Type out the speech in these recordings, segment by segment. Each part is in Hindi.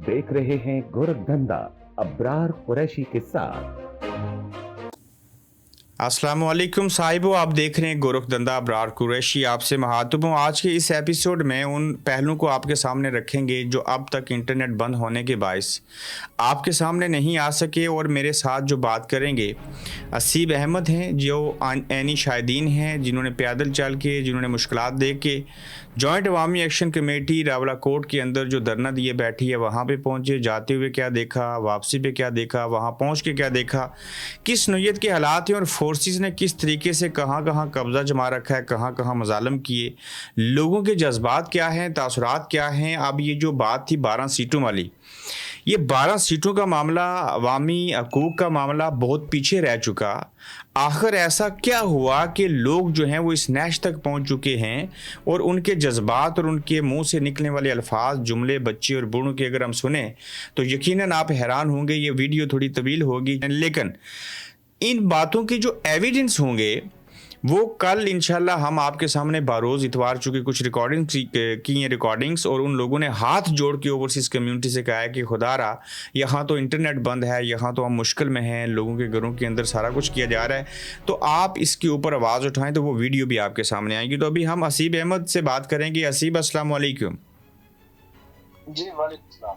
देख रहे हैं गोरखधंधा अब्रार कुरैशी के साथ। अस्सलामुअलैकुम साहिबो, आप देख रहे हैं गोरखधंधा अब्रार कुरैशी। आपसे महातुब हूँ। आज के इस एपिसोड में उन पहलुओं को आपके सामने रखेंगे जो अब तक इंटरनेट बंद होने के बायस आपके सामने नहीं आ सके। और मेरे साथ जो बात करेंगे असीब अहमद हैं, जो एनी शाहिदीन हैं, जिन्होंने पैदल चल के, जिन्होंने मुश्किलात देख के जॉइंट अवामी एक्शन कमेटी रावलाकोट के अंदर जो धरना दिए बैठी है वहाँ पे पहुँचे, जाते हुए क्या देखा, वापसी पे क्या देखा, वहाँ पहुँच के क्या देखा, किस नौयत के हालात हैं और फोर्सेस ने किस तरीके से कहाँ कहाँ कब्जा जमा रखा है, कहाँ कहाँ मजालम किए, लोगों के जज्बात क्या हैं, तासुरात क्या हैं। अब ये जो बात थी 12 सीटों वाली, ये 12 सीटों का मामला, अवामी हकूक़ का मामला बहुत पीछे रह चुका। आखिर ऐसा क्या हुआ कि लोग जो हैं वो इस नैश तक पहुंच चुके हैं और उनके जज्बात और उनके मुंह से निकलने वाले अल्फाज, जुमले, बच्चे और बूढ़ों के अगर हम सुने तो यकीनन आप हैरान होंगे। ये वीडियो थोड़ी तवील होगी, लेकिन इन बातों की जो एविडेंस होंगे वो कल इंशाल्लाह हम आपके सामने बारोज़ इतवार, चूँकि कुछ रिकॉर्डिंग्स की हैं रिकॉर्डिंग्स, और उन लोगों ने हाथ जोड़ के ओवरसीज़ कम्युनिटी से कहा है कि खुदारा यहाँ तो इंटरनेट बंद है, यहाँ तो हम मुश्किल में हैं, लोगों के घरों के अंदर सारा कुछ किया जा रहा है, तो आप इसके ऊपर आवाज़ उठाएं। तो वो वीडियो भी आपके सामने आएगी। तो अभी हम असीब अहमद से बात करेंगे। असीब, अस्सलाम वालेकुम। जी वालेकुम सलाम।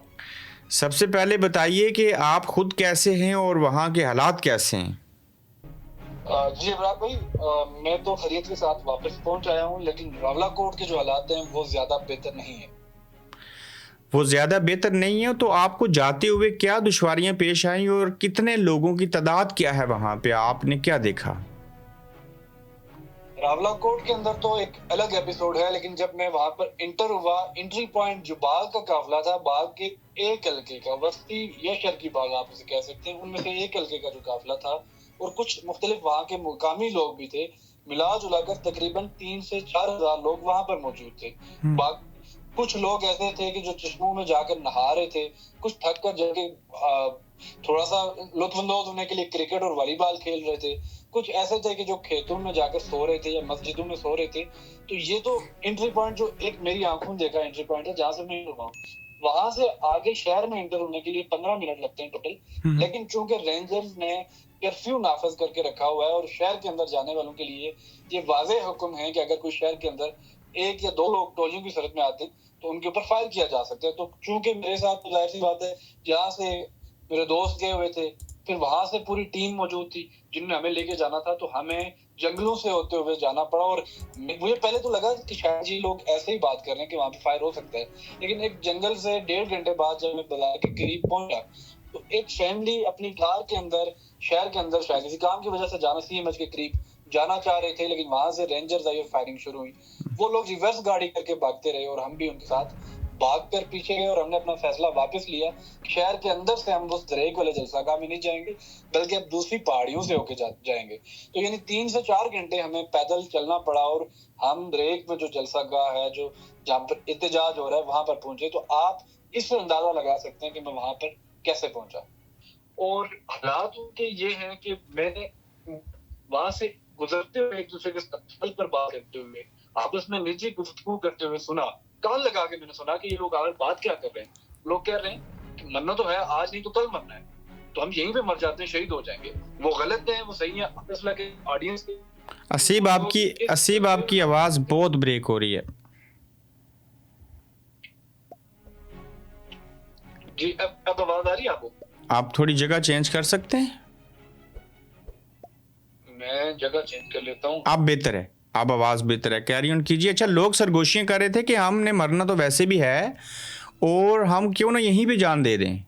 सबसे पहले बताइए कि आप खुद कैसे हैं और वहाँ के हालात कैसे हैं? जी इमरान भाई, मैं तो खैरियत के साथ वापस पहुंच आया हूं, लेकिन रावलाकोट के जो हालात हैं वो ज़्यादा बेहतर नहीं है। वो ज़्यादा बेहतर नहीं है, तो आपको जाते हुए क्या दुश्वारियां पेश आई और कितने लोगों की तादाद क्या है वहाँ पे, आपने क्या देखा? रावलाकोट के अंदर तो एक अलग एपिसोड है, लेकिन जब मैं वहां पर इंटर हुआ, एंट्री पॉइंट जो बाग का काफिला था, बाग के एक हल्के का, वस्ती या शर्की बाग आप उसे कह सकते हैं, उनमें से एक हल्के का जो काफिला था और कुछ मुख्तलिफ वहाँ के मुकामी लोग भी थे, मिला जुलाकर तकरीबन 3 से 4 हजार लोग वहां पर मौजूद थे। कुछ लोग ऐसे थे कि जो चश्मों में जाकर नहा रहे थे, कुछ थक कर जाके थोड़ा सा लुत्फानंदोज होने के लिए क्रिकेट और वॉलीबॉल खेल रहे थे, कुछ ऐसे थे कि जो खेतों में जाकर सो रहे थे या मस्जिदों में सो रहे थे। तो ये तो एंट्री पॉइंट जो एक मेरी आंखों ने देखा एंट्री पॉइंट है जहाँ से मैं रुका हूँ। वहां से आगे शहर में एंटर होने के लिए 15 मिनट लगते हैं टोटल, लेकिन चूंकि रेंजर्स ने कर्फ्यू नाफज करके रखा हुआ है और शहर के अंदर जाने वालों के लिए ये वाज़ेह हुक्म है कि अगर कोई शहर के अंदर 1 या 2 लोग टोलियों की सूरत में आते हैं तो उनके ऊपर फायर किया जा सकता है। तो चूंकि मेरे साथ तो जाहिर सी बात है, जहाँ से मेरे दोस्त गए हुए थे, फिर वहां से पूरी टीम मौजूद थी जिन्हें हमें लेके जाना था, तो हमें जंगलों से होते हुए जाना पड़ा। और मुझे पहले तो लगा कि शायद ये लोग ऐसे ही बात कर रहे हैं कि वहां पे फायर हो सकता है, लेकिन एक जंगल से 1.5 घंटे बाद जब मैं बाजार के करीब पहुंचा तो एक फैमिली अपनी कार के अंदर शहर के अंदर शायद किसी काम की वजह से जाना CMH के करीब जाना चाह रहे थे, लेकिन वहां से रेंजर्स आई और फायरिंग शुरू हुई। वो लोग रिवर्स गाड़ी करके भागते रहे और हम भी उनके साथ भाग कर पीछे गए और हमने अपना फैसला वापस लिया। शहर के अंदर से हम उस दरेक वाले जलसागाह में नहीं जाएंगे, बल्कि अब दूसरी पहाड़ियों से होके जाएंगे। तो यानी 3 से 4 घंटे हमें पैदल चलना पड़ा और हम दरेक में जो जलसागाह है, जो जहाँ पर एहतजाज हो रहा है, वहां पर पहुंचे। तो आप इससे अंदाजा लगा सकते हैं कि मैं वहां पर कैसे पहुंचा। और हालात उनके ये हैं कि मैंने वहां से गुजरते हुए एक दूसरे के स्थल पर बात करते हुए, आपस में निजी गुफ्तगू करते हुए सुना, कान लगा के मैंने सुना कि ये लोग आगे बात क्या कर रहे हैं। लोग कह रहे हैं कि मरना तो है, आज नहीं तो कल मरना है, तो हम यहीं पे मर जाते हैं, शहीद हो जाएंगे। वो गलत है, वो सही है, फैसला के ऑडियंस के। असीब आपकी आवाज बहुत ब्रेक हो रही है। जी अब आवाज आ रही है आपको? आप थोड़ी जगह चेंज कर सकते हैं? मैं जगह चेंज कर लेता हूँ। आप बेहतर है, आप आवाज बेहतर है, कैरी ऑन कीजिए। अच्छा, लोग सरगोशियां कर रहे थे कि हमने मरना तो वैसे भी है और हम क्यों ना यहीं पे जान दे दें।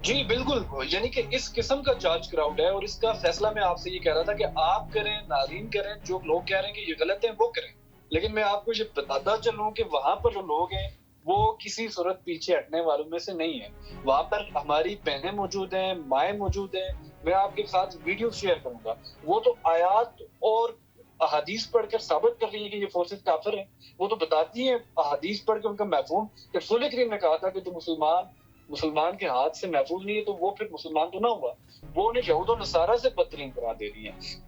जी बिल्कुल, यानी कि इस किस्म का जांच क्राउड है और इसका फैसला मैं आपसे ये कह रहा था कि आप करें, नाज़रीन करें, जो लोग कह रहे हैं कि ये गलत है वो करें। लेकिन मैं आपको ये बताता चलूं कि वहां पर जो लोग हैं वो किसी सूरत पीछे हटने वालों में से नहीं है। वहां पर हमारी बहनें मौजूद हैं, माएँ मौजूद हैं। मैं आपके साथ वीडियो शेयर करूंगा, वो तो आयात और अहादीस पढ़कर साबित कर रही है कि ये फोर्सेस काफिर हैं। वो तो बताती हैं अहादीस पढ़ के उनका महफूम कि रसूल करीम ने कहा था कि जो मुसलमान के हाथ से महफूज नहीं है तो वो फिर मुसलमान तो ना हुआ। वो उन्हें यहूद और नसारा से बदतरीन करार दे रही है।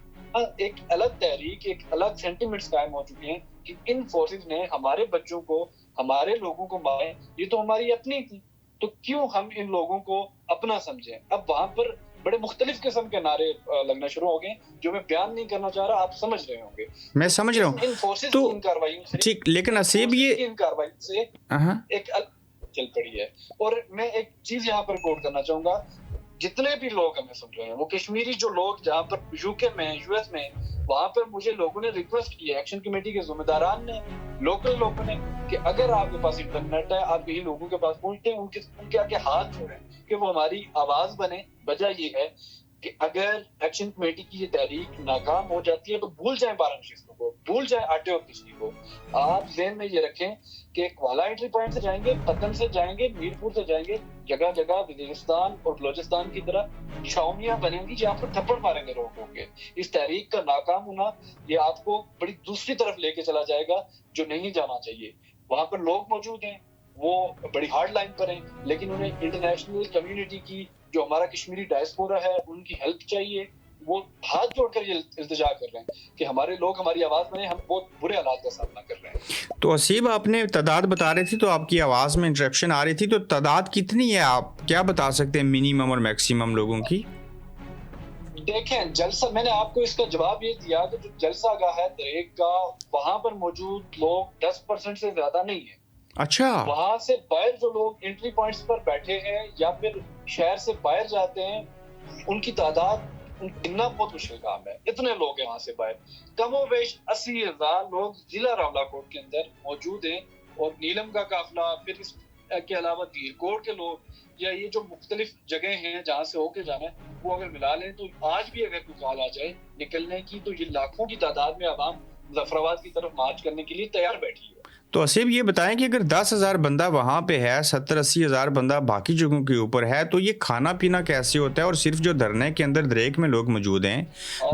एक अलग तहरीक, एक अलग सेंटिमेंट्स कायम हो चुके हैं कि इन फोर्सेस ने हमारे बच्चों को, हमारे लोगों को मारे। ये तो हमारी अपनी थी, तो क्यों हम इन लोगों को अपना समझें? अब वहां पर बड़े मुख्तलिफ किस्म के नारे लगना शुरू हो गए, जो मैं बयान नहीं करना चाह रहा, आप समझ रहे होंगे। मैं समझ रहा हूँ। इन फोर्सेस तो की इन कार्रवाइयों से, ठीक, लेकिन असीब ये इन कार्रवाई से हाँ एक चल पड़ी है। और मैं एक चीज यहाँ पर कोट करना चाहूंगा, जितने भी लोग हमें सुन रहे हैं, वो कश्मीरी जो लोग जहाँ पर यूके में, यूएस में, वहां पर मुझे लोगों ने रिक्वेस्ट की है, एक्शन कमेटी के जिम्मेदारान ने, लोकल लोगों ने, कि अगर आपके पास इंटरनेट है, आप यही लोगों के पास पहुंचते हैं, उनके आगे हाथ जोड़ें कि वो हमारी आवाज बने। वजह ये है कि अगर एक्शन कमेटी की ये तहरीक नाकाम हो जाती है तो भूल जाएं 12 नशिस्तों को, भूल जाएं आटे और बिजली को। आप ज़हन में ये रखें कि क्वाला एंट्री पॉइंट से जाएंगे, पतन से जाएंगे, मीरपुर से जाएंगे, जगह जगह वजीरिस्तान और बलोचिस्तान की तरह छावनियां बनेंगी जहाँ पर थप्पड़ मारेंगे लोगों के। इस तहरीक का नाकाम होना ये आपको बड़ी दूसरी तरफ लेके चला जाएगा जो नहीं जाना चाहिए। वहां पर लोग मौजूद हैं, वो बड़ी हार्ड लाइन पर हैं, लेकिन उन्हें इंटरनेशनल कम्युनिटी की, जो हमारा कश्मीरी डायस्पोरा है, उनकी हेल्प चाहिए। वो हाथ जोड़कर ये इल्तिजा कर रहे हैं कि हमारे लोग हमारी आवाज बने, हम बहुत बुरे हालात का सामना कर रहे हैं। तो असीब, आपने तादाद बता रही थी तो आपकी आवाज़ में इंटरप्शन आ रही थी, तो तादाद कितनी है, आप क्या बता सकते हैं मिनिमम और मैक्सिमम लोगों की? देखें, जलसा, मैंने आपको इसका जवाब ये दिया कि जो जलसा गाह है दरेक का, वहां पर मौजूद लोग 10% से ज्यादा नहीं है। अच्छा, वहां से बाहर जो लोग एंट्री पॉइंट्स पर बैठे हैं या फिर शहर से बाहर जाते हैं, उनकी तादाद गिनना बहुत मुश्किल काम है। इतने लोग हैं वहां से बाहर, कमोवेश 80,000 लोग जिला रावलाकोट के अंदर मौजूद हैं। और नीलम का काफिला, फिर इसके अलावा धीरकोट के लोग, या ये जो मुख्तलिफ जगह हैं जहाँ से होके जाना है, वो अगर मिला लें तो आज भी अगर कोई कॉल आ जाए निकलने की, तो ये लाखों की तादाद में आवाम मुजफ्फराबाद की तरफ मार्च करने के लिए तैयार बैठी है। तो असीब ये बताएं कि अगर 10,000 बंदा वहाँ पे है, 70-80 हज़ार बंदा बाकी जगहों के ऊपर है, तो ये खाना पीना कैसे होता है? और सिर्फ जो धरने के अंदर दरेक में लोग मौजूद हैं,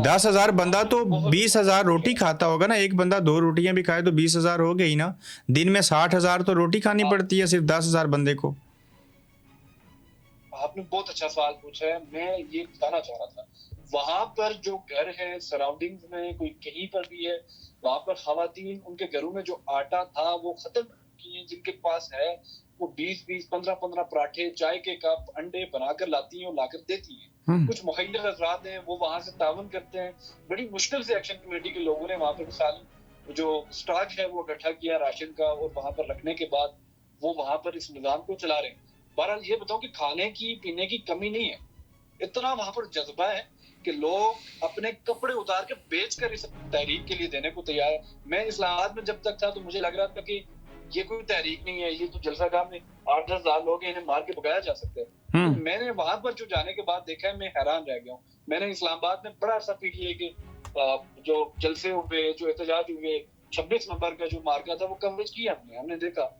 10,000 बंदा तो 20,000 रोटी खाता होगा ना। एक बंदा 2 रोटियां भी खाए तो 20,000 हो गई ना। दिन में 60,000 तो रोटी खानी पड़ती है सिर्फ 10,000 बंदे को। आपने बहुत अच्छा सवाल पूछा है, मैं ये बताना चाह रहा था। वहां पर जो घर है सराउंडिंग्स में, कोई कहीं पर भी है, वहां पर खवातीन उनके घरों में जो आटा था वो खत्म किए, जिनके पास है वो 20-20, 15-15 पराठे, चाय के कप, अंडे बनाकर लाती हैं और लाकर देती हैं। कुछ मुखिर हजरात हैं, वो वहां से तावन करते हैं। बड़ी मुश्किल से एक्शन कमेटी के लोगों ने वहां पर मिसाल जो स्टॉक है वो इकट्ठा किया राशन का, और वहां पर रखने के बाद वो वहां पर इस निजाम को चला रहे हैं। बहरहाल ये बताऊं कि खाने की पीने की कमी नहीं है, इतना वहां पर जज्बा है कि लोग अपने कपड़े उतार के बेच कर इस तहरीक के लिए देने को तैयार है। मैं इस्लामाबाद में जब तक था तो मुझे लग रहा था कि ये कोई तहरीक नहीं है, ये तो जलसा गाह में 8-10 हज़ार लोग हैं, इन्हें मार के भगाया जा सकता है। तो मैंने वहां पर जो जाने के बाद देखा है, मैं हैरान रह गया हूँ। मैंने इस्लामाबाद में बड़ा सा पीटीए के जो जलसे हुए, जो एहतजाज हुए, 26 नंबर का जो मार्का था, वो कवरेज किया हमने देखा।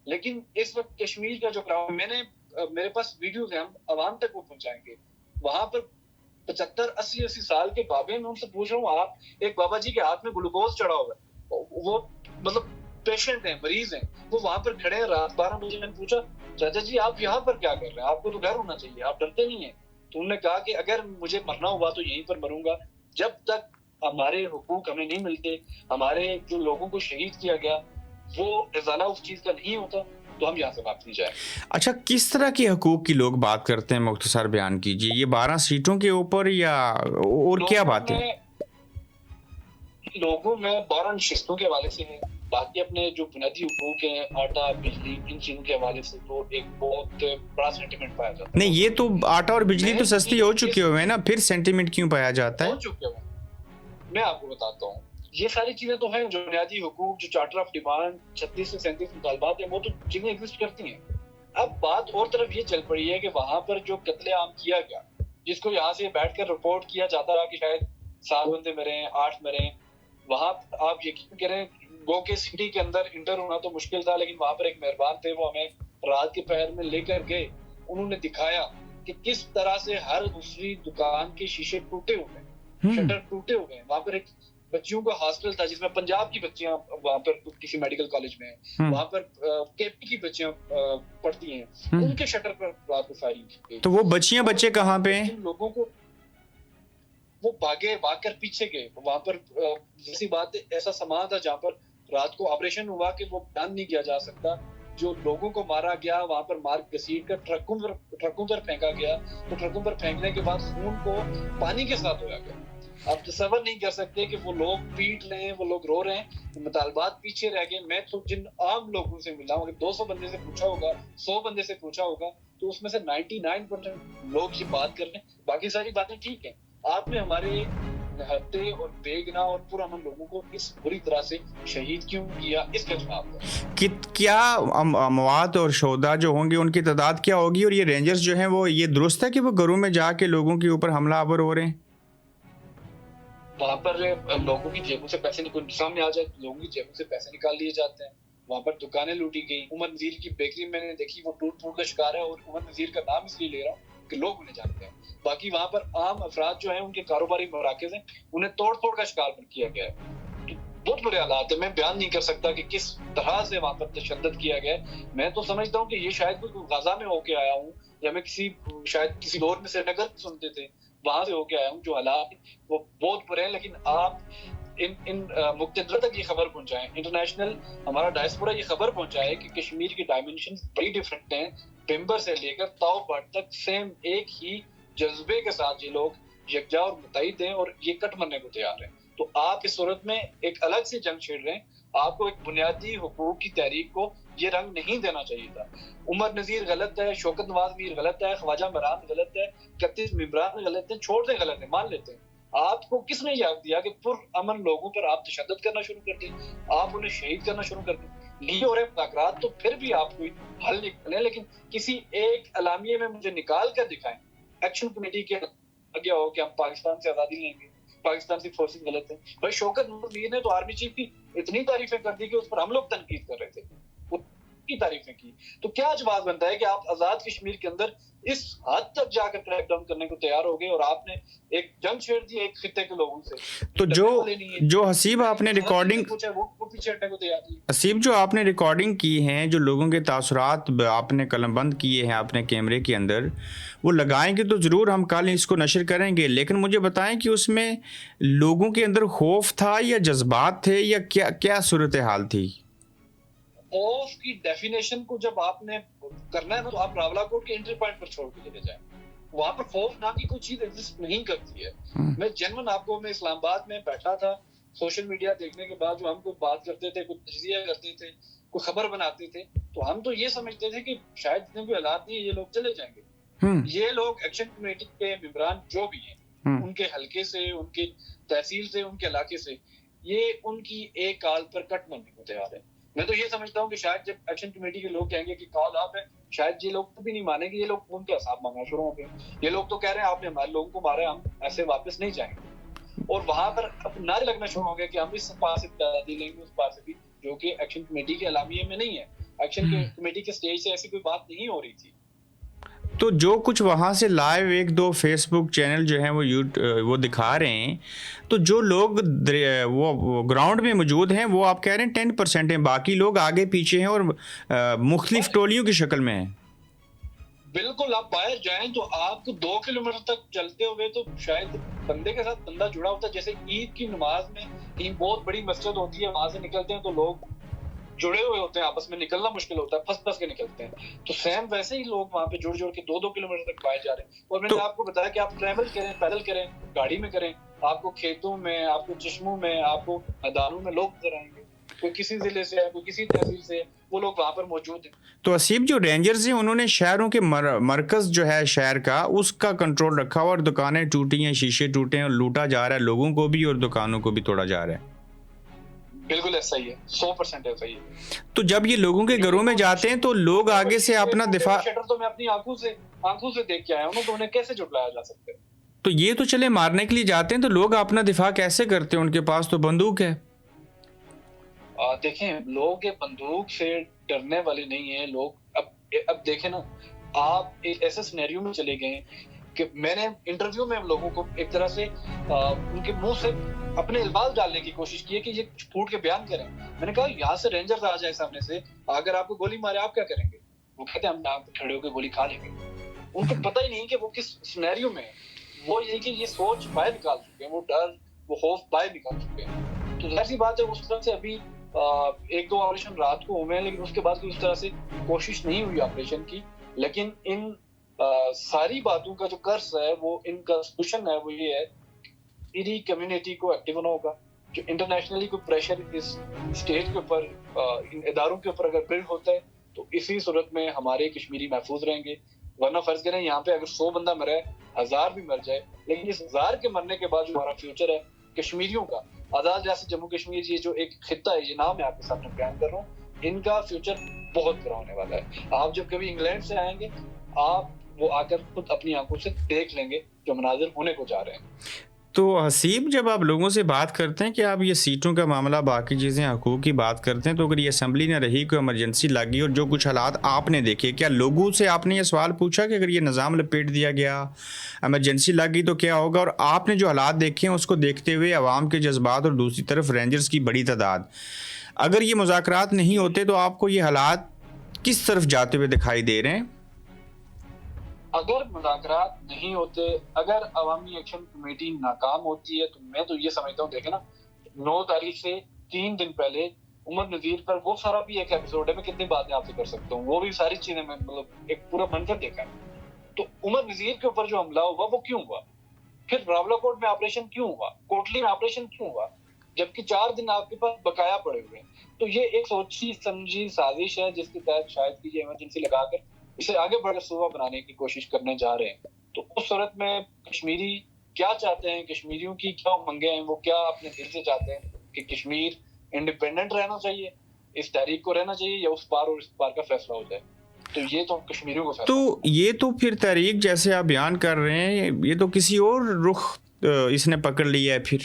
लेकिन इस वक्त कश्मीर का जो क्राउड, मेरे पास वीडियोस हैं, हम आवाम तक वो पहुंचाएंगे। वहां पर 75-80 साल के बाबे, मैं उनसे पूछ रहा हूँ, आप एक बाबा जी के हाथ में ग्लूकोज चढ़ा हुआ है, वो मतलब पेशेंट हैं, मरीज हैं, वो वहां पर खड़े हैं रात 12 बजे। मैंने पूछा, चाचा जी आप यहाँ पर क्या कर रहे हैं, आपको तो घर होना चाहिए, आप डरते नहीं है? तो उन्होंने कहा कि अगर मुझे मरना हुआ तो यहीं पर मरूंगा, जब तक हमारे हुकूक हमें नहीं मिलते, हमारे जो लोगों को शहीद किया गया वो इजाला उस चीज का नहीं होता, तो हम यहाँ से वापस नहीं जाएंगे। अच्छा, किस तरह के हकूक की लोग बात करते हैं, मुख्तसर बयान कीजिए। ये 12 सीटों के ऊपर या और क्या बातें? लोगों में 12 नशिस्तों के हवाले से है, बाकी अपने जो बुनियादी हुकूक हैं, आटा, बिजली, इन चीजों के हवाले से तो एक बहुत बड़ा सेंटीमेंट पाया जाता है। नहीं, ये तो आटा और बिजली तो सस्ती हो चुकी हुए है ना, फिर सेंटीमेंट क्यों पाया जाता है? हो चुके हुए, मैं आपको बताता हूँ। ये सारी चीजें तो हैं, जो बुनियादी हुकूक, जो चार्टर ऑफ डिमांड, 36 से 37 मुतालबात हैं, वो तो चीजें एग्जिस्ट करती हैं। अब बात और तरफ ये चल पड़ी है कि वहां पर जो कत्लेआम किया गया, जिसको यहाँ से बैठकर रिपोर्ट किया जाता रहा कि शायद 7 बंदे मरे, 8 मरे, वहां आप यकीन करें, गो के सिटी के अंदर इंटर होना तो मुश्किल था, लेकिन वहां पर एक मेहरबान थे, वो हमें रात के पहर में लेकर गए। उन्होंने दिखाया कि किस तरह से हर दूसरी दुकान के शीशे टूटे हुए, शटर टूटे हुए। वहां पर एक बच्चियों का हॉस्टल था जिसमें पंजाब की बच्चियां वहां पर किसी मेडिकल कॉलेज में है, वहां पर केपी की बच्चियां पढ़ती हैं, उनके शटर पर रात को फायरिंग की। तो वो बच्चियां बच्चे कहाँ पे हैं? लोगों को वो भाग कर पीछे गए। वहां पर जैसी बात, ऐसा सामान था जहाँ पर रात को ऑपरेशन हुआ कि वो बयान नहीं किया जा सकता, जो लोगों को मारा गया, वहां पर मार घसीट कर ट्रकों पर फेंका गया, तो ट्रकों पर फेंकने के बाद खून को पानी के साथ धोया गया। आप तसव्वुर नहीं कर सकते कि वो लोग पीट रहे हैं, वो लोग रो रहे हैं, मुतालबात पीछे रह गए। मैं तो जिन आम लोगों से मिला हूँ, 200 बंदे से पूछा होगा, 100 बंदे से पूछा होगा, तो उसमें से 99% लोग ये बात कर रहे हैं। बाकी सारी बातें ठीक है। आपने हमारे निहत्थे और बेगुनाह और पुरअमन लोगों को इस बुरी तरह से शहीद क्यों किया, इसके जवाब दो। कि क्या अमवात और शोदा जो होंगे उनकी तादाद क्या होगी, और ये रेंजर्स जो हैं वो ये दुरुस्त है कि वो घरों में जाके लोगों के ऊपर हमलावर हो रहे हैं? वहां पर लोगों की जेबों से पैसे सामने आ जाए, लोगों की जेबों से पैसे निकाल लिए जाते हैं। वहां पर दुकानें लूटी गई। उमर नजीर की बेकरी मैंने देखी, वो टूट फूट का शिकार है, और उमर नजीर का नाम इसलिए ले रहा हूँ कि लोग उन्हें जानते हैं। बाकी वहां पर आम अफराद जो है, उनके कारोबारी मराकज हैं, उन्हें तोड़ फोड़ का शिकार किया गया है। तो बहुत बुरे हालात है। मैं बयान नहीं कर सकता कि किस तरह से वहां पर तशद्दुद किया गया है। मैं तो समझता हूँ कि ये शायद कोई गाजा में होके आया हूँ, या मैं शायद किसी दौर में श्रीनगर सुनते थे, वहां से होके आया हूँ। जो हालात वो बहुत बुरे हैं, लेकिन आप इन मुक्तदर तक ये खबर पहुंचाएं, इंटरनेशनल हमारा डायस्पोरा ये खबर पहुंचाए कि कश्मीर की डायमेंशन बड़ी डिफरेंट हैं। पिंबर से लेकर ताव भट्ट तक सेम एक ही जज्बे के साथ ये लोग यकजा और मुतहिद हैं, और ये कट मरने को तैयार हैं। तो आप इस सूरत में एक अलग से जंग छेड़ रहे हैं। आपको एक बुनियादी हुकूक की तहरीक को ये रंग नहीं देना चाहिए था। उमर नजीर गलत है, शौकत नवाज मीर गलत है, ख्वाजा मरान गलत है, 31 इमरान गलत है, छोड़ दे गलत है, मान लेते हैं। आपको किसने याद दिया कि पुरअमन लोगों पर आप तशद्दुद करना शुरू कर दें, आप उन्हें शहीद करना शुरू कर दें? नहीं हो रहे मुज़ाकरात तो फिर भी आप कोई हल निकालें, लेकिन किसी एक अलामिये में मुझे निकाल कर दिखाएं। एक्शन कमेटी के आगे हो कि हम पाकिस्तान से आज़ादी लेंगे, पाकिस्तान की फोर्सेस गलत है। भाई शौकत मीर ने तो आर्मी चीफ की इतनी तारीफें कर दी कि उस पर हम लोग तनकीद कर रहे थे, की तारीफें की। तो क्या जवाब बनता है कि आप आजाद कश्मीर के अंदर इस हद तक जाकर क्रैकडाउन करने को तैयार हो गए, और आपने एक जंग छेड़ दी एक खित्ते के लोगों से। तो जो हसीब आपने रिकॉर्डिंग वो पीछे हटने को तैयार नहीं। हसीब जो आपने रिकॉर्डिंग की हैं, जो लोगों के तासुरात आपने कलमबंद किए हैं अपने कैमरे के अंदर, वो लगाएंगे तो ज़रूर हम कल इसको नशर करेंगे। लेकिन मुझे बताएं कि उसमें लोगों के अंदर खौफ था या जज्बात थे, या क्या क्या सूरत हाल थी? खौफ की डेफिनेशन को जब आपने करना है ना, तो आप रावलाकोट के एंट्री पॉइंट पर छोड़ के चले जाएं। वहां पर खौफ नाम की कोई चीज एग्जिस्ट नहीं करती है। मैं जेन्युइन आपको, मैं इस्लामाबाद में बैठा था, सोशल मीडिया देखने के बाद जो हमको बात करते थे, कुछ तजिया करते थे, कोई खबर बनाते थे, तो हम तो ये समझते थे कि शायद इतने कोई हालात नहीं है, ये लोग चले जाएंगे। ये लोग एक्शन कमेटी के मेंबरान जो भी हैं, उनके हल्के से, उनके तहसील से, उनके इलाके से, ये उनकी एक काल पर कट मरने को तैयार है। मैं तो ये समझता हूँ कि शायद जब एक्शन कमेटी के लोग कहेंगे कि कॉल आप है, शायद ये लोग भी नहीं मानेंगे। ये लोग उनके हिसाब मांगना शुरू हो गए। ये लोग तो कह रहे हैं आपने हमारे लोगों को मारा, हम ऐसे वापस नहीं जाएंगे। और वहां पर अब नारे लगना शुरू हो गया कि हम इस पार से आजादी लेंगे, उस पार से भी, जो कि एक्शन कमेटी के अलामिये में नहीं है। एक्शन कमेटी के स्टेज से ऐसी कोई बात नहीं हो रही थी। तो जो कुछ वहाँ से लाइव एक दो फेसबुक चैनल जो हैं वो दिखा रहे हैं, तो जो लोग वो ग्राउंड में मौजूद हैं वो आप कह रहे हैं 10% हैं, बाकी लोग आगे पीछे हैं और मुख्तलिफ टोलियों की शक्ल में हैं। बिल्कुल, आप बाहर जाएं तो आपको 2 किलोमीटर तक चलते हुए तो शायद बंदे के साथ बंदा जुड़ा होता है। जैसे ईद की नमाज में एक बहुत बड़ी मस्जिद होती है, वहां से निकलते हैं तो लोग जुड़े हुए होते हैं, आपस में निकलना मुश्किल होता है, फंस के निकलते हैं। तो सेम वैसे ही लोग वहां पे जुड़ के 2-2 किलोमीटर तक बाहर जा रहे हैं। और मैंने आपको बताया कि आप ट्रैवल करें, पैदल करें, गाड़ी में करें, आपको खेतों में, आपको चश्मों में, आपको मैदानों में लोग नजर आएंगे। कोई किसी जिले से है, कोई किसी तहसील से, वो लोग वहां पर मौजूद हैं। तो असीब जो रेंजर्स हैं उन्होंने शहरों के मरकज जो है शहर का, उसका कंट्रोल रखा हुआ, और दुकानें टूटी हैं, शीशे टूटे हैं, और लूटा जा रहा है लोगों को भी और दुकानों को भी तोड़ा जा रहा है। बिल्कुल ऐसा ही है, 100% ऐसा ही है। तो जब ये लोगों के घरों में जाते हैं तो लोग आगे से अपना दिफा, शटर तो मैं अपनी आंखों से देख के आया हूं, तो उन्हें कैसे जुटलाया जा सकता है? तो ये तो चले मारने के लिए जाते हैं, तो लोग अपना दिफा कैसे करते हैं? उनके पास तो बंदूक है। देखें, लोग बंदूक से डरने वाले नहीं है लोग। अब देखें ना, आप एक ऐसे सिनेरियो में चले गए कि मैंने इंटरव्यू में लोगों को एक तरह से उनके मुंह से अपने इल्बाल डालने की कोशिश की है कि ये फूट के बयान करें। मैंने कहा यहाँ से रेंजर्स आ जाए सामने से, अगर आपको गोली मारे आप क्या करेंगे? वो कहते हैं हम आप खड़े होकर गोली खा लेंगे। उनको पता ही नहीं कि वो किस सिनेरियो में है। वो ये कि ये सोच बाहर निकाल चुके हैं, वो डर, वो खौफ बाहर निकाल चुके हैं। तो जाहिर सी बात है उस तरह से अभी एक दो ऑपरेशन रात को हुए हैं, लेकिन उसके बाद कोई उस तरह से कोशिश नहीं हुई ऑपरेशन की। लेकिन इन सारी बातों का जो कर्ज है, वो इनका सोल्यूशन है, वो ये है मेरी कम्युनिटी को एक्टिव होना होगा। जो इंटरनेशनली कोई प्रेशर इस स्टेट के ऊपर, इन इदारों के ऊपर अगर बिल्ड होता है, तो इसी सूरत में हमारे कश्मीरी महफूज रहेंगे। वरना फर्ज करें यहाँ पे अगर 100 बंदा मरे, 1000 भी मर जाए, लेकिन इस 1000 के मरने के बाद जो हमारा फ्यूचर है कश्मीरियों का, आजाद रियासत जम्मू कश्मीर, ये जो एक खित्ता है, ये नाम मैं आपके सामने बयान कर रहा हूँ, इनका फ्यूचर बहुत बुरा होने वाला है। आप जब कभी इंग्लैंड से आएंगे, आप वो आकर खुद अपनी आंखों से देख लेंगे जो मनाजिर होने को जा रहे हैं। तो हसीब, जब आप लोगों से बात करते हैं कि आप ये सीटों का मामला, बाकी चीज़ें, हकूक़ की बात करते हैं, तो अगर ये असम्बली न रही, कोई इमरजेंसी लगी और जो कुछ हालात आपने देखे, क्या लोगों से आपने ये सवाल पूछा कि अगर ये निज़ाम लपेट दिया गया, इमरजेंसी लग गई तो क्या होगा? और आपने जो हालात देखे हैं उसको देखते हुए अवाम के जज्बात और दूसरी तरफ रेंजर्स की बड़ी तादाद, अगर ये मुज़ाकरात नहीं होते तो आपको ये हालात किस तरफ जाते हुए दिखाई दे रहे हैं? अगर मुज़ाकरात नहीं होते, अगर अवामी एक्शन कमेटी नाकाम होती है, तो मैं तो ये समझता हूँ, देखे ना, 9 तारीख से 3 दिन पहले उमर नज़ीर पर वो सारा भी एक एपिसोड है, मैं कितनी बातें आपसे कर सकता हूँ, वो भी सारी चीजें मैं मतलब एक पूरा मंजर देखा है। तो उमर नज़ीर के ऊपर जो हमला हुआ वो क्यों हुआ? फिर रावलाकोट में ऑपरेशन क्यों हुआ? कोटली में ऑपरेशन क्यों हुआ? जबकि 4 दिन आपके पास बकाया पड़े हुए हैं। तो ये एक सोची समझी साजिश है, जिसके तहत शायद की इमरजेंसी लगाकर इसे आगे बढ़कर सूबा बनाने की कोशिश करने जा रहे हैं। तो उस सूरत में कश्मीरी क्या चाहते हैं, कश्मीरियों की क्या उमंगें हैं, वो क्या अपने दिल से चाहते हैं कि कश्मीर इंडिपेंडेंट रहना चाहिए, इस तहरीक को रहना चाहिए, या उस पार और इस पार का फैसला हो जाए। तो ये तो कश्मीरियों को फैसला। तो ये तो फिर तहरीक जैसे आप बयान कर रहे हैं, ये तो किसी और रुख इसने पकड़ लिया है। फिर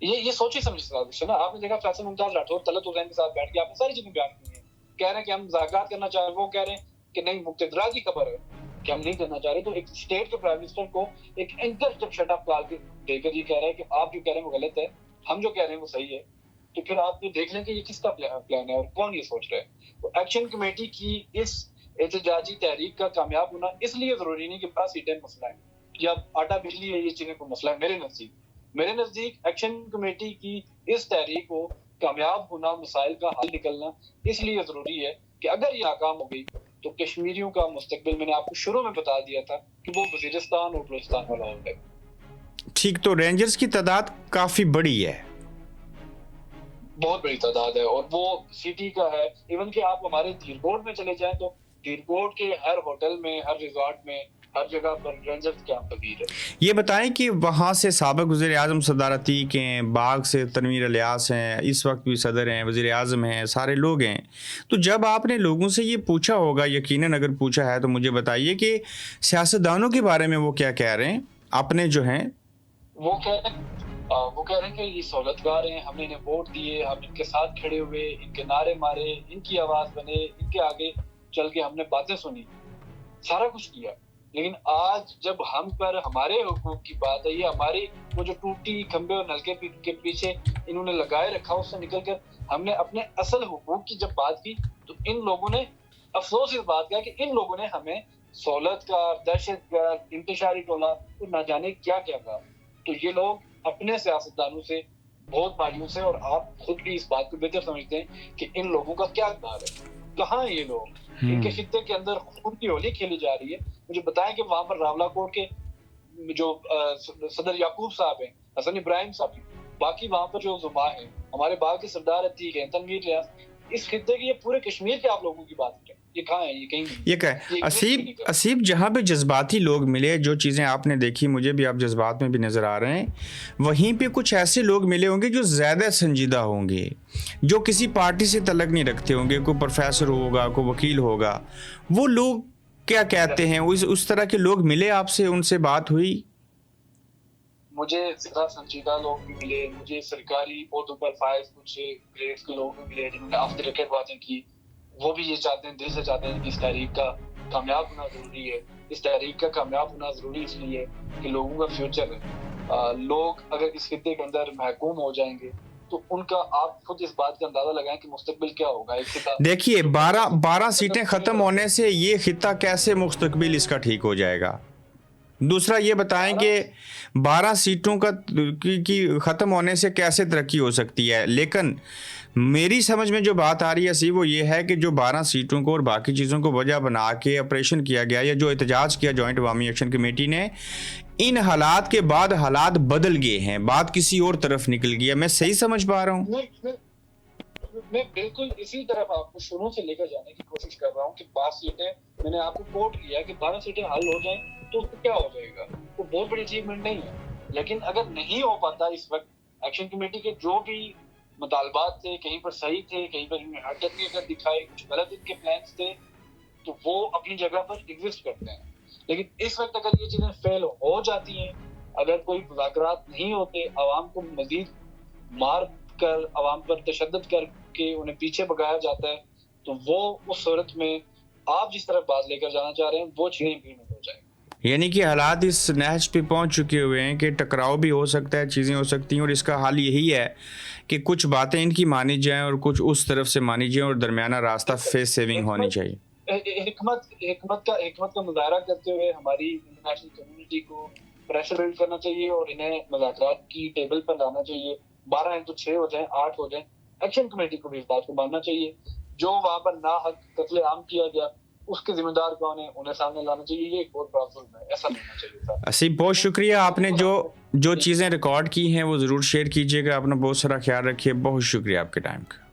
ये सोची समझी साजिश है ना। आपने देखा फैसल मुमताज राठौर तलत हुसैन के साथ बैठ के आपने सारी चीजें बयान की हैं, कह रहे हैं कि हम मुज़ाकरात करना चाह रहे हैं, वो कह रहे हैं कि नहीं, मुक्तदरा की खबर है कि हम नहीं करना चाह रहे। तो एक स्टेट के प्राइम मिनिस्टर को एक एंकर जब शट अप कॉल देकर ये कह रहा है कि आप जो कह रहे हैं वो गलत है, हम जो कह रहे हैं वो सही है, तो फिर आप ये देख लें कि ये किसका प्लान है और कौन ये सोच रहा है। तो एक्शन कमेटी की इस एहतजाजी तहरीक का कामयाब होना इसलिए जरूरी नहीं कि बड़ा सीटें मसला है या आटा बिजली है, ये चीजें को मसला है। मेरे नजदीक एक्शन कमेटी की इस तहरीक को कामयाब होना, मसाइल का हल निकलना इसलिए जरूरी है कि अगर ये नाकाम हो गई तो कश्मीरियों का मुस्तकबिल, मैंने आपको शुरू में बता दिया था कि वो वजीरिस्तान और बलूचिस्तान वाला हो जाएगा। ठीक, तो रेंजर्स की तादाद काफी बड़ी है, बहुत बड़ी तादाद है, और वो सिटी का है। इवन कि आप हमारे धीरकोट में चले जाएं तो धीरकोट के हर होटल में, हर रिजॉर्ट में, हर जगह पर रेंजर्स कैंप लगी है। ये बताएं कि वहाँ से साबिक वज़ीर आज़म सरदार अतीक हैं, बाग से तनवीर इलियास हैं, इस वक्त भी सदर हैं, वज़ीर आज़म हैं, सारे लोग हैं। तो जब आपने लोगों से ये पूछा होगा, यकीनन अगर पूछा है, तो मुझे बताइए कि सियासतदानों के बारे में वो क्या कह रहे हैं? अपने जो हैं वो कह रहे हैं कि ये सहूलतगार हैं, हमने इन्हें वोट दिए, हम इनके साथ खड़े हुए, इनके नारे मारे, इनकी आवाज़ बने, इनके आगे चल के हमने बातें सुनी, सारा कुछ किया। लेकिन आज जब हम पर हमारे हुकूक की बात है, ये हमारी वो जो टूटी खंबे और नलके के पीछे इन्होंने लगाए रखा, उससे निकलकर हमने अपने असल हुकूक की जब बात की, तो इन लोगों ने अफसोस इस बात का कि इन लोगों ने हमें सहूलतगार, दहशतगर्द, इंतशारी टोला, तो ना जाने क्या क्या कहा। तो ये लोग अपने सियासतदानों से बहुत मायूस है, और आप खुद भी इस बात को बेहतर समझते हैं कि इन लोगों का क्या इक़दार है, कहाँ है ये लोग। इनके खित्ते के अंदर खून की होली खेली जा रही है। मुझे बताएं कि वहां पर रावलाकोट के जो सदर याकूब साहब हैं, हसन इब्राहिम साहब हैं, बाकी वहां पर जो जुमा हैं, हमारे बाग के सरदार अतीक हैं, तनवीर रियाज, इस खित्ते की, ये पूरे कश्मीर के आप लोगों की बात करें, ये कहाँ है? ये कहीं नहीं। ये क्या है? असीब, जहाँ पे जज्बाती लोग मिले, जो चीज़ें आपने देखी, मुझे भी आप जज्बात में भी नज़र आ रहे हैं, वहीं पे कुछ ऐसे लोग मिले होंगे जो ज़्यादा संजीदा होंगे, जो किसी पार्टी से तल्लुक़ नहीं रखते होंगे, कोई प्रोफेसर होगा, कोई वकील होगा। वो लोग क्या कहते हैं? उस तरह के लोग मिले आपसे, उनसे बात हुई? मुझे ज़्यादा संजीदा लोग भी मिले, मुझे सरकारी पदों पर फाइज कुछ ग्रेड्स के लोग भी मिले, जिन्होंने ऑफ द रिकॉर्ड बातें की। वो भी ये चाहते हैं, दिल से चाहते हैं कि इस तहरीक का कामयाब होना ज़रूरी है। इस तहरीक का कामयाब होना ज़रूरी इसलिए कि लोगों का फ्यूचर है। लोग अगर इस खित्ते के अंदर महकूम हो जाएंगे तो उनका, आप खुद इस बात का अंदाजा लगाएं कि मुस्तकबिल क्या होगा। देखिए, 12 सीटें ख़त्म होने से ये खित्ता कैसे मुस्तकबिल इसका ठीक हो जाएगा? दूसरा ये बताएं कि 12 सीटों का की ख़त्म होने से कैसे तरक्की हो सकती है, लेकिन मेरी समझ में जो बात आ रही है सी वो ये है कि जो 12 सीटों को और बाकी चीज़ों को वजह बना के ऑपरेशन किया गया या जो एहतजाज किया जॉइंट अवामी एक्शन कमेटी ने, इन हालात के बाद हालात बदल गए हैं, बात किसी और तरफ निकल गई है। मैं सही समझ पा रहा हूँ? मैं बिल्कुल इसी तरफ आपको शुरू से लेकर जाने की कोशिश कर रहा हूँ कि 12 सीटें, मैंने आपको कोट किया कि 12 सीटें हल हो जाएं तो उसको क्या हो जाएगा, वो बहुत बड़ी अचीवमेंट नहीं है। लेकिन अगर नहीं हो पाता इस वक्त एक्शन कमेटी के जो भी मुतालबात थे, कहीं पर सही थे, कहीं पर इन्हें हरकत अगर दिखाए, कुछ गलत इनके प्लान्स थे, तो वो अपनी जगह पर एग्जिस्ट करते हैं। लेकिन इस वक्त अगर ये चीजें फेल हो जाती हैं, अगर कोई मुज़ाकरात नहीं होते, आवाम को मजीद मार कर, आवाम पर तशद्दुद करके उन्हें पीछे भगाया जाता है, तो वो उस सूरत में आप जिस तरफ बात लेकर जाना चाह रहे हैं वो चीजें इम्प्लीमेंट हो जाएंगी। यानी कि हालात इस नहज पे पहुंच चुके हुए हैं कि टकराव भी हो सकता है, चीज़ें हो सकती हैं, और इसका हल यही है कि कुछ बातें इनकी मानी जाएं और कुछ उस तरफ से मानी जाएं और दरमियाना रास्ता फेस सेविंग होनी चाहिए। हिकमत का मुजाहरा करते हुए हमारी इंटरनेशनल कम्युनिटी को प्रेशर बिल्ड करना चाहिए और इन्हें मुज़ाकरात की टेबल पर लाना चाहिए। 12 हैं तो 6 हो जाएं, 8 हो जाएं। एक्शन कमेटी को भी इस बात को मानना चाहिए, जो वहां पर नाहक कत्ले आम किया गया उसके जिम्मेदार कौन है उन्हें सामने लाना चाहिए। ये एक बहुत बड़ा जुल्म है, ऐसा नहीं होना चाहिए था। असीम, बहुत शुक्रिया, आपने जो चीज़ें रिकॉर्ड की हैं वो ज़रूर शेयर कीजिएगा। अपना बहुत सारा ख्याल रखिए। बहुत शुक्रिया आपके टाइम का।